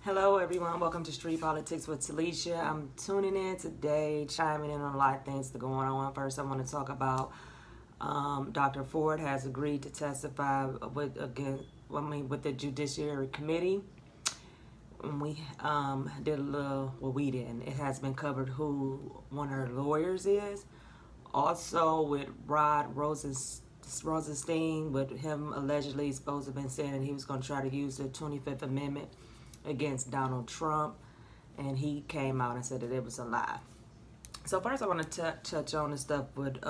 Hello everyone, welcome to Street Politics with Talessia. I'm tuning in today, chiming in on a lot of things that are going on. First, I want to talk about Dr. Ford has agreed to testify with the Judiciary Committee. And we did a little, well, we didn't. It has been covered who one of her lawyers is. Also with Rod Rosenstein, with him allegedly supposed to have been saying that he was going to try to use the 25th Amendment against Donald Trump, and he came out and said that it was a lie. So first I want to touch on the stuff with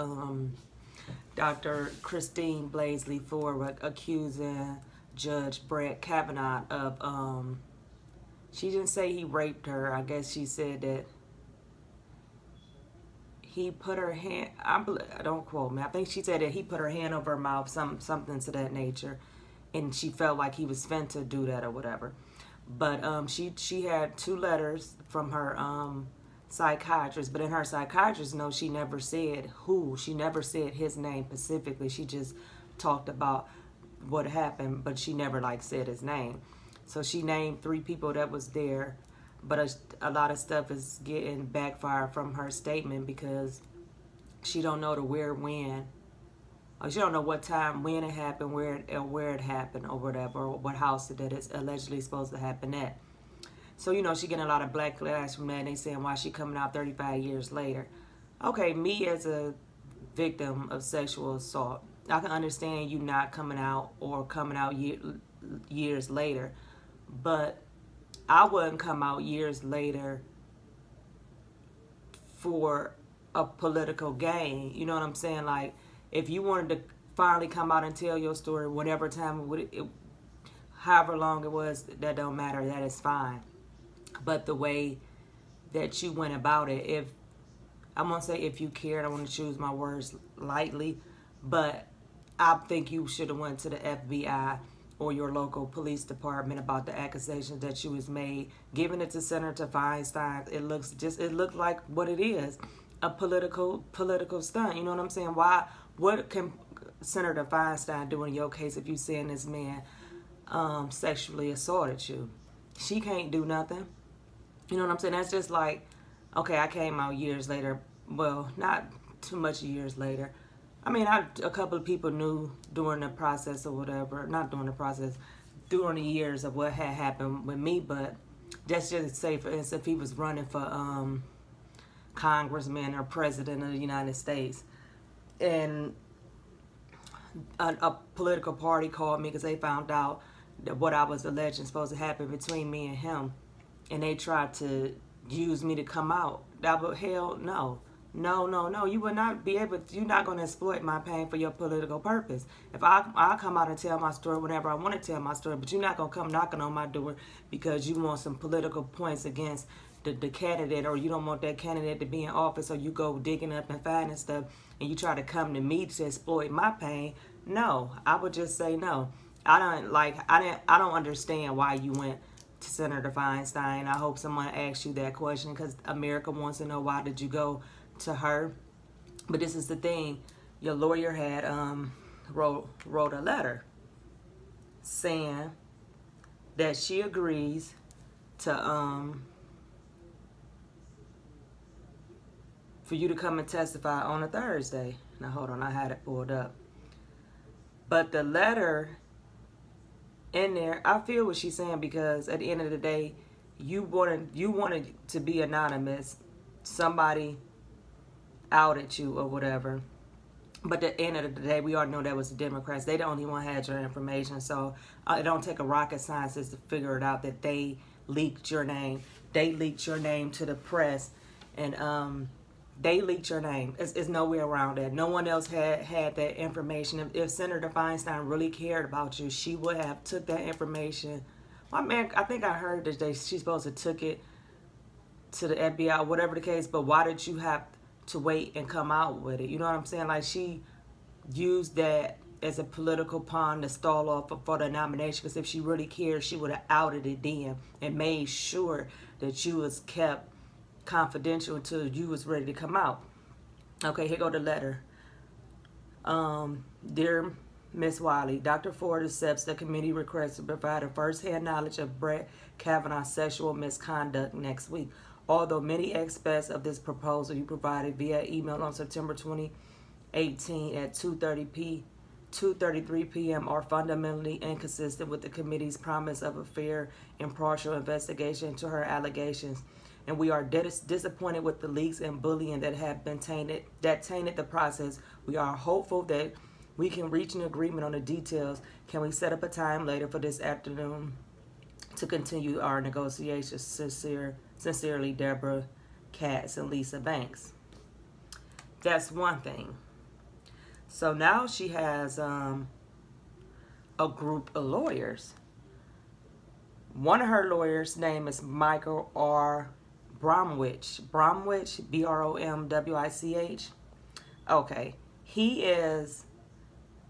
Dr. Christine Blasey Ford accusing Judge Brett Kavanaugh of, she didn't say he raped her. I guess she said that he put her hand, don't quote me, I think she said that he put her hand over her mouth, something to that nature, and she felt like he was finna do that or whatever. But she had 2 letters from her psychiatrist, but in her psychiatrist note, she never said who. She never said his name specifically. She just talked about what happened, but she never said his name. So she named 3 people that was there, but a lot of stuff is getting backfired from her statement because she don't know the where, when. She don't know what time, when it happened, where it happened, or whatever, or what house that it's allegedly supposed to happen at. So, you know, she getting a lot of backlash from that, and they saying why she coming out 35 years later. Okay, me as a victim of sexual assault, I can understand you not coming out or coming out years later, but I wouldn't come out years later for a political gain. You know what I'm saying? Like, if you wanted to finally come out and tell your story, whatever time, however long it was, that don't matter, that is fine. But the way that you went about it, I'm going to say if you cared, I want to choose my words lightly, but I think you should have went to the FBI or your local police department about the accusations that you was made, giving it to Senator Feinstein. It looked like what it is, a political stunt. You know what I'm saying? What can Senator Feinstein do in your case if you saying this man sexually assaulted you? She can't do nothing. You know what I'm saying? That's just like, okay, I came out years later. Well, not too much years later. I mean, a couple of people knew during the process or whatever. Not during the process, during the years of what had happened with me. But just say, for instance, if he was running for congressman or president of the United States, and a political party called me because they found out that what I was alleging supposed to happen between me and him, and they tried to use me to come out. That would, hell no. No, you would not be able to, you're not going to exploit my pain for your political purpose. If I come out and tell my story whenever I want to tell my story, but you're not going to come knocking on my door because you want some political points against the candidate, or you don't want that candidate to be in office, or you go digging up and finding stuff and you try to come to me to exploit my pain. No, I would just say no. I don't understand why you went to Senator Feinstein. I hope someone asks you that question, because America wants to know, why did you go to her? But this is the thing, your lawyer had wrote a letter saying that she agrees to for you to come and testify on a Thursday. Now hold on, I had it pulled up. But the letter in there, I feel what she's saying, because at the end of the day, you wanted to be anonymous. Somebody outed you or whatever. But at the end of the day, we all know that was the Democrats. They the only one had your information. So it don't take a rocket scientist to figure it out that they leaked your name. They leaked your name to the press, and they leaked your name. It's nowhere around that. No one else had that information. If Senator Feinstein really cared about you, she would have took that information. Well, man, I think I heard that she's supposed to took it to the FBI, whatever the case. But why did you have to wait and come out with it? You know what I'm saying? Like, she used that as a political pawn to stall off for the nomination. Because if she really cared, she would have outed it then and made sure that you was kept confidential until you was ready to come out. Okay, here go the letter. Dear Ms. Wiley, Dr. Ford accepts the committee request to provide a first-hand knowledge of Brett Kavanaugh's sexual misconduct next week. Although many aspects of this proposal you provided via email on September 2018 at 2:33 p.m. are fundamentally inconsistent with the committee's promise of a fair, impartial investigation into her allegations, and we are disappointed with the leaks and bullying that have been tainted the process. We are hopeful that we can reach an agreement on the details. Can we set up a time later for this afternoon to continue our negotiations? Sincerely, Deborah Katz and Lisa Banks. That's one thing. So now she has a group of lawyers. One of her lawyers' name is Michael R. Bromwich, B-R-O-M-W-I-C-H. Okay, he is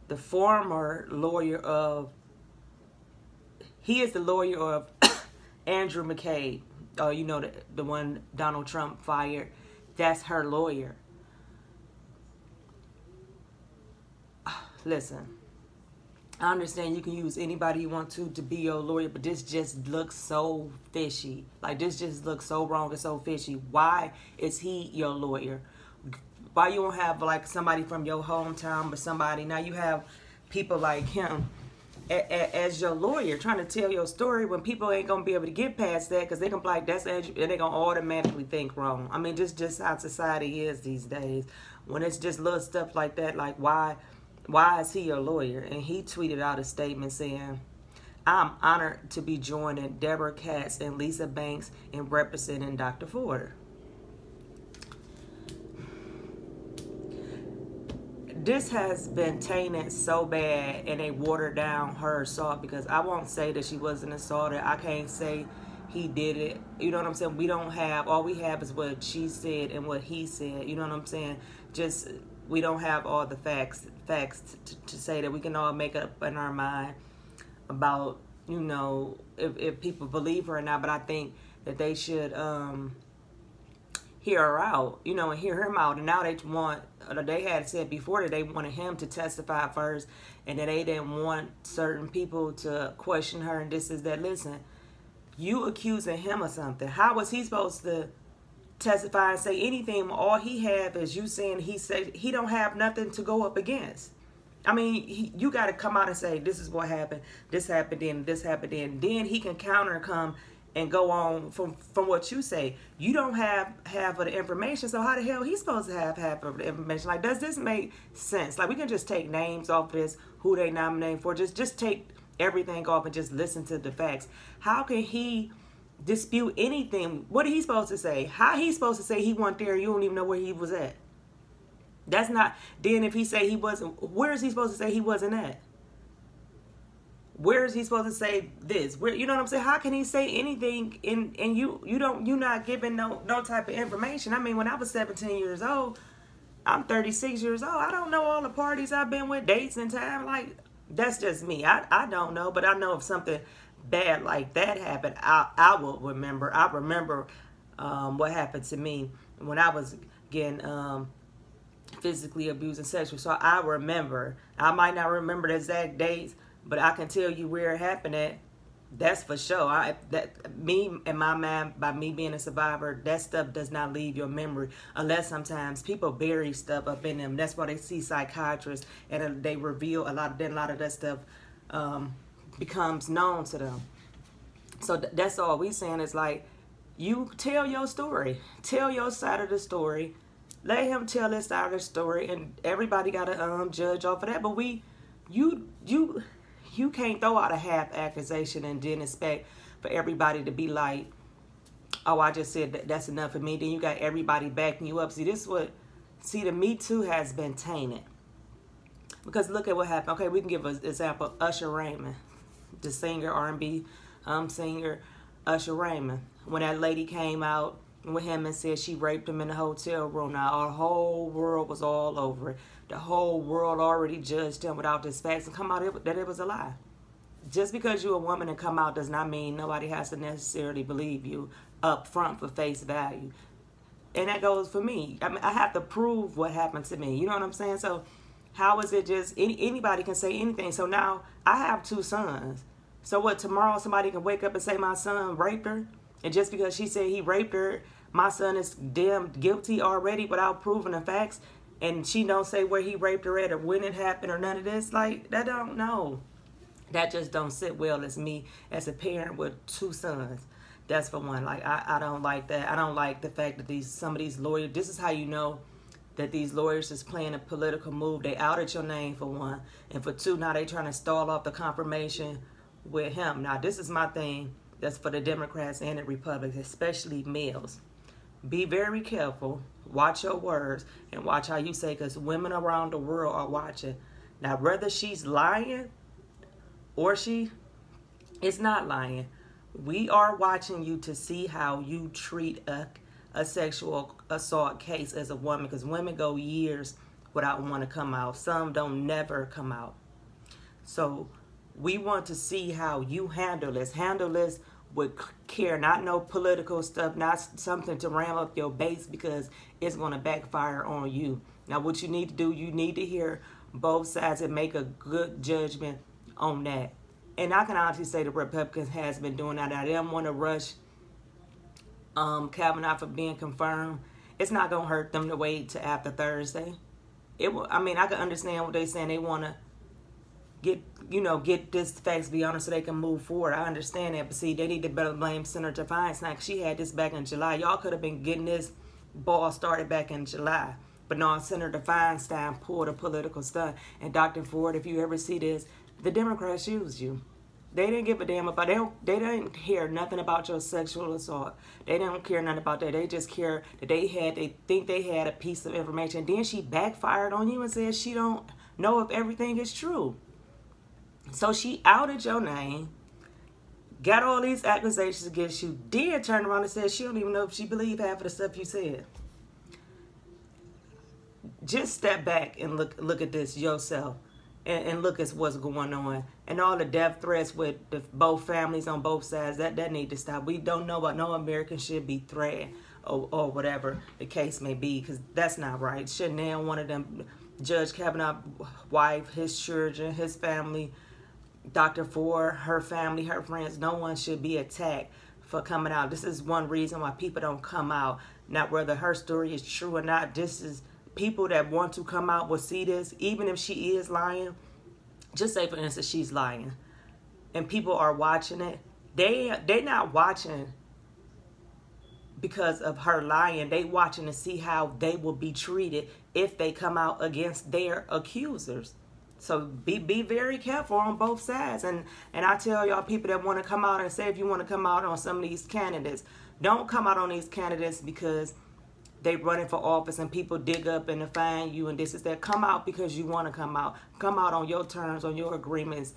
the former lawyer of, Andrew McCabe. Oh, you know, the one Donald Trump fired. That's her lawyer. Listen, I understand you can use anybody you want to be your lawyer, but this just looks so fishy. Like, this just looks so wrong and so fishy. Why is he your lawyer? Why you don't have, like, somebody from your hometown or somebody? Now you have people like him as your lawyer trying to tell your story when people ain't going to be able to get past that because they're going to be like, that's Andrew, and they're going to automatically think wrong. I mean, just how society is these days. When it's just little stuff like that, like, why is he your lawyer? And he tweeted out a statement saying, I'm honored to be joining Deborah Katz and Lisa Banks in representing Dr. Ford. This has been tainted so bad, and they watered down her assault, because I won't say that she wasn't assaulted. I can't say he did it. You know what I'm saying? We don't have, all we have is what she said and what he said. You know what I'm saying? Just, we don't have all the facts to say that we can all make up in our mind about, you know, if people believe her or not. But I think that they should hear her out, you know, and hear him out. And now they had said before that they wanted him to testify first, and that they didn't want certain people to question her and this is that. Listen, you accusing him of something. How was he supposed to testify and say anything? All he have is you saying he said he don't have nothing to go up against. I mean, you got to come out and say, this is what happened, this happened then, this happened then he can come and go on from what you say. You don't have half of the information, so how the hell he's supposed to have half of the information? Like, does this make sense? Like, we can just take names off this, who they nominate for, just take everything off and just listen to the facts. How can he dispute anything? What are he supposed to say? How he supposed to say he wasn't there and you don't even know where he was at? That's not. Then if he say he wasn't, where is he supposed to say he wasn't at? Where is he supposed to say this? Where, you know what I'm saying? How can he say anything and you're not giving no type of information? I mean, when I was 17 years old, I'm 36 years old. I don't know all the parties I've been with, dates and time. Like, that's just me. I don't know, but I know if something bad like that happened, I will remember. I remember what happened to me when I was getting physically abused and sexual. So I remember. I might not remember the exact dates, but I can tell you where it happened at. That's for sure. Me and my mind, by me being a survivor, that stuff does not leave your memory, unless sometimes people bury stuff up in them. That's why they see psychiatrists and they reveal a lot of that stuff becomes known to them. So that's all we saying is, like, you tell your story, tell your side of the story, let him tell his side of the story, and everybody got to judge off of that. But you can't throw out a half accusation and then expect for everybody to be like, oh, I just said that's enough for me. Then you got everybody backing you up. See, the Me Too has been tainted. Because look at what happened. Okay, we can give an example. Usher Raymond, the singer, R&B singer, Usher Raymond. When that lady came out with him and said she raped him in the hotel room, now our whole world was all over it. The whole world already judged him without this facts and come out that it was a lie. Just because you're a woman and come out does not mean nobody has to necessarily believe you up front for face value. And that goes for me. I mean, I have to prove what happened to me. You know what I'm saying? So How is it just anybody can say anything? So now I have 2 sons. So what, tomorrow somebody can wake up and say my son raped her? And just because she said he raped her, my son is damn guilty already without proving the facts? And she don't say where he raped her at or when it happened or none of this? Like, that don't know. That just don't sit well as me as a parent with 2 sons. That's for one. Like, I don't like that. I don't like the fact that some of these lawyers, this is how you know that these lawyers is playing a political move. They outed your name, for one. And for 2, now they trying to stall off the confirmation with him. Now, this is my thing that's for the Democrats and the Republicans, especially males. Be very careful. Watch your words and watch how you say, because women around the world are watching. Now, whether she's lying or she is not lying, we are watching you to see how you treat a sexual assault case as a woman, because women go years without wanting to come out. Some don't never come out. So we want to see how you handle this. Handle this with care, not no political stuff, not something to ram up your base, because it's going to backfire on you. Now, what you need to do, you need to hear both sides and make a good judgment on that. And I can honestly say the Republicans has been doing that. I didn't want to rush Kavanaugh for being confirmed. It's not going to hurt them to wait to after Thursday. It will. I mean, I can understand what they're saying. They want to get this facts beyond so they can move forward. I understand that, but see, they need to better blame Senator Feinstein. She had this back in July. Y'all could have been getting this ball started back in July. But no, Senator Feinstein pulled a political stunt. And Dr. Ford, if you ever see this, the Democrats used you. They didn't give a damn about, they didn't hear nothing about your sexual assault. They didn't care nothing about that. They just care that they think they had a piece of information. Then she backfired on you and said she don't know if everything is true. So she outed your name, got all these accusations against you, then turned around and said she don't even know if she believed half of the stuff you said. Just step back and look at this yourself. And look at what's going on. And all the death threats with both families on both sides, that need to stop. We don't know what no American should be threatened or whatever the case may be, because that's not right. Chanel, one of them, Judge Kavanaugh's wife, his children, his family, Dr. Ford, her family, her friends, no one should be attacked for coming out. This is one reason why people don't come out. Not whether her story is true or not. This is people that want to come out will see this, even if she is lying. Just say, for instance, she's lying, and people are watching it. They're not watching because of her lying. They watching to see how they will be treated if they come out against their accusers. So be very careful on both sides. And I tell y'all, people that want to come out and say, if you want to come out on some of these candidates, don't come out on these candidates because they running for office and people dig up and find you and this is that. Come out because you want to come out. Come out on your terms, on your agreements.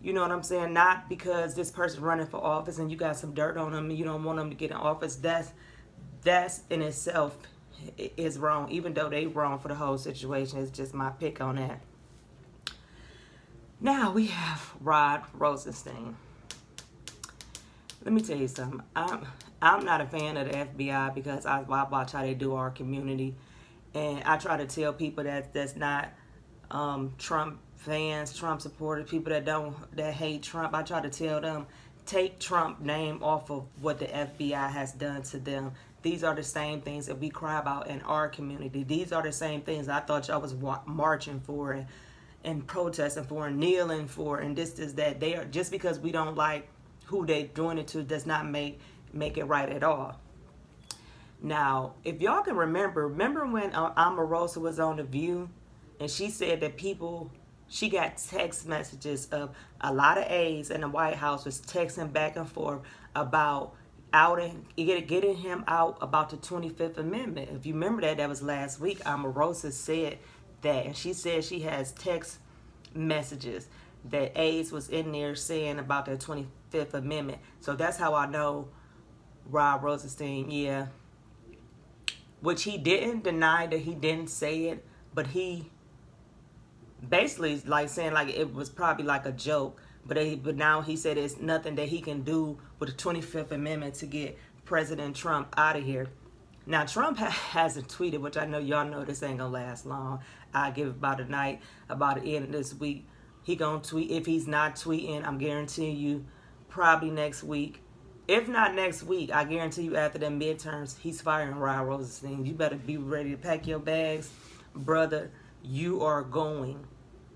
You know what I'm saying? Not because this person's running for office and you got some dirt on them and you don't want them to get in office. That's in itself is wrong, even though they wrong for the whole situation. It's just my pick on that. Now we have Rod Rosenstein. Let me tell you something. I'm not a fan of the FBI because I watch how they do our community, and I try to tell people that's not Trump fans, Trump supporters, people that hate Trump. I try to tell them, take Trump name off of what the FBI has done to them. These are the same things that we cry about in our community. These are the same things I thought y'all was marching for and protesting for and kneeling for, and this is that. They are, just because we don't like who they doing it to does not make it right at all. Now, if y'all can remember when Omarosa was on The View, and she said that she got text messages of a lot of aides in the White House was texting back and forth about getting him out about the 25th Amendment. If you remember that was last week. Omarosa said that, and she said she has text messages that aides was in there saying about the 25th Amendment. So that's how I know Rod Rosenstein, yeah. Which he didn't deny that he didn't say it, but he basically like saying like it was probably like a joke. But now he said it's nothing that he can do with the 25th Amendment to get President Trump out of here. Now, Trump hasn't tweeted, which I know y'all know this ain't gonna last long. I give about a night, about the end of this week, he gonna tweet. If he's not tweeting, I'm guaranteeing you, probably next week. If not next week, I guarantee you after the midterms, he's firing Rod Rosenstein. You better be ready to pack your bags, brother. You are going.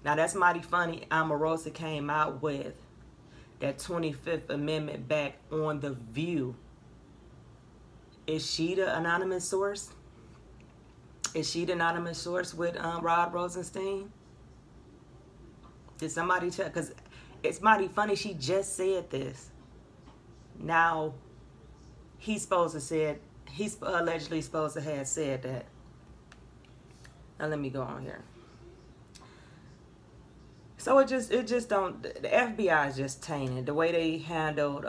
Now, that's mighty funny. Omarosa came out with that 25th Amendment back on The View. Is she the anonymous source? Is she the anonymous source with Rod Rosenstein? Did somebody check? Because it's mighty funny. She just said this. Now, he's allegedly supposed to have said that. Now, let me go on here. So it just don't, the FBI is just tainted. The way they handled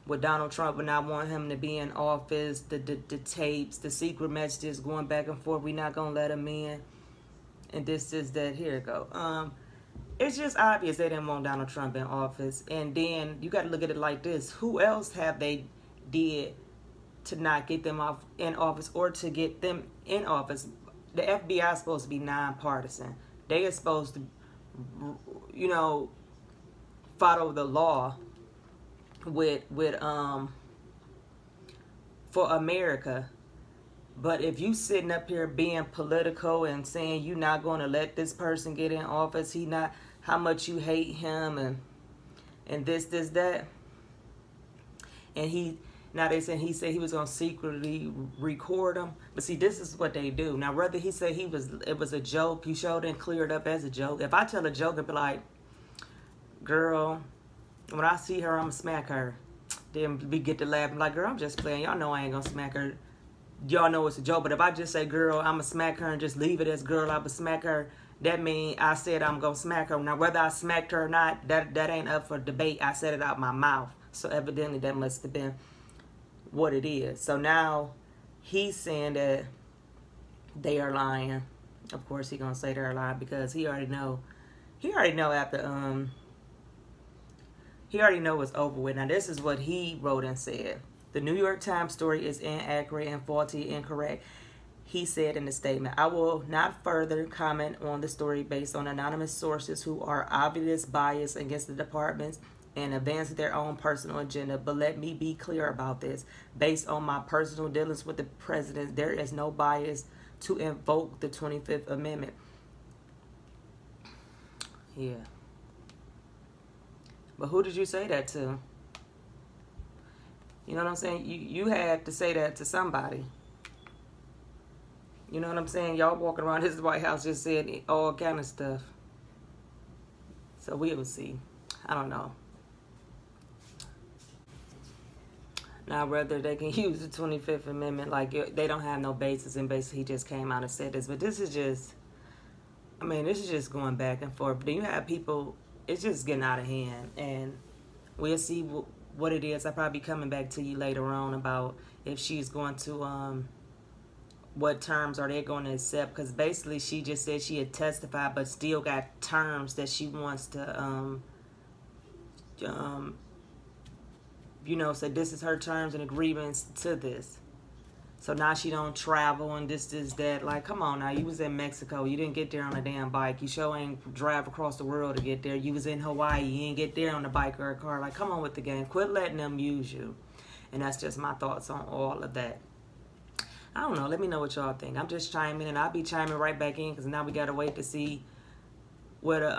with Donald Trump and not wanting him to be in office, the tapes, the secret messages going back and forth, we not going to let him in. And this is that, here it go. It's just obvious they didn't want Donald Trump in office. And then you got to look at it like this. Who else have they did to not get them in office or to get them in office? The FBI is supposed to be nonpartisan. They are supposed to, you know, follow the law for America. But if you sitting up here being political and saying you're not going to let this person get in office, how much you hate him and this, that, and now they said he said he was going to secretly record them. But see, this is what they do. Now, whether he said it was a joke, you showed and cleared up as a joke. If I tell a joke and be like, girl, when I see her, I'm going to smack her. Then we get to laugh. I'm like, girl, I'm just playing. Y'all know I ain't going to smack her. Y'all know it's a joke. But if I just say, girl, I'm going to smack her and just leave it as girl, I'm going to smack her, that means I said I'm going to smack her. Now, whether I smacked her or not, that ain't up for debate. I said it out my mouth. So evidently that must have been what it is. So now he's saying that they are lying. Of course he's gonna say they're lying because he already know after he already know what's over with. Now this is what he wrote and said. The New York Times story is inaccurate and faulty, incorrect. He said in the statement, I will not further comment on the story based on anonymous sources who are obvious bias against the departments and advance their own personal agenda. But let me be clear about this. Based on my personal dealings with the president, there is no bias to invoke the 25th Amendment. Yeah. But who did you say that to? You know what I'm saying? You had to say that to somebody. You know what I'm saying? Y'all walking around this White House just saying all kind of stuff. So we will see. I don't know. Now, whether they can use the 25th Amendment, like they don't have no basis, and basically he just came out and said this. But this is just, I mean, this is just going back and forth. But then you have people, it's just getting out of hand. And we'll see what it is. I'll probably be coming back to you later on about if she's going to, what terms are they going to accept. Because basically she just said she had testified, but still got terms that she wants to, you know, said this is her terms and agreements to this. So now she don't travel and this, that. Like, come on now. You was in Mexico. You didn't get there on a damn bike. You sure ain't drive across the world to get there. You was in Hawaii. You ain't get there on a bike or a car. Like, come on with the game. Quit letting them use you. And that's just my thoughts on all of that. I don't know. Let me know what y'all think. I'm just chiming in. I'll be chiming right back in because now we got to wait to see whether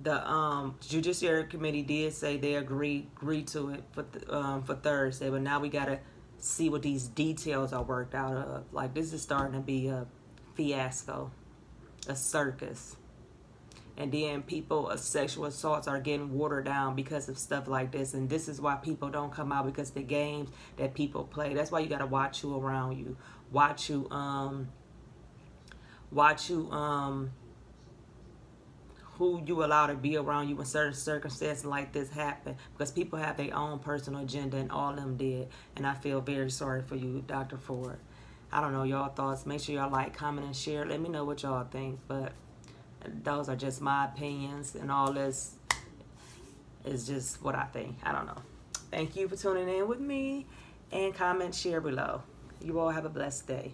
the Judiciary Committee did say they agreed to it for Thursday, but now we gotta see what these details are worked out of. Like, this is starting to be a fiasco, a circus, and then sexual assaults are getting watered down because of stuff like this, and this is why people don't come out, because the games that people play. That's why you gotta watch who around you, watch who who you allow to be around you when certain circumstances like this happen, because people have their own personal agenda, and all of them did. And I feel very sorry for you, Dr. Ford. I don't know y'all thoughts. Make sure y'all like, comment, and share. Let me know what y'all think. But those are just my opinions, and all this is just what I think. I don't know. Thank you for tuning in with me, and comment, share below. You all have a blessed day.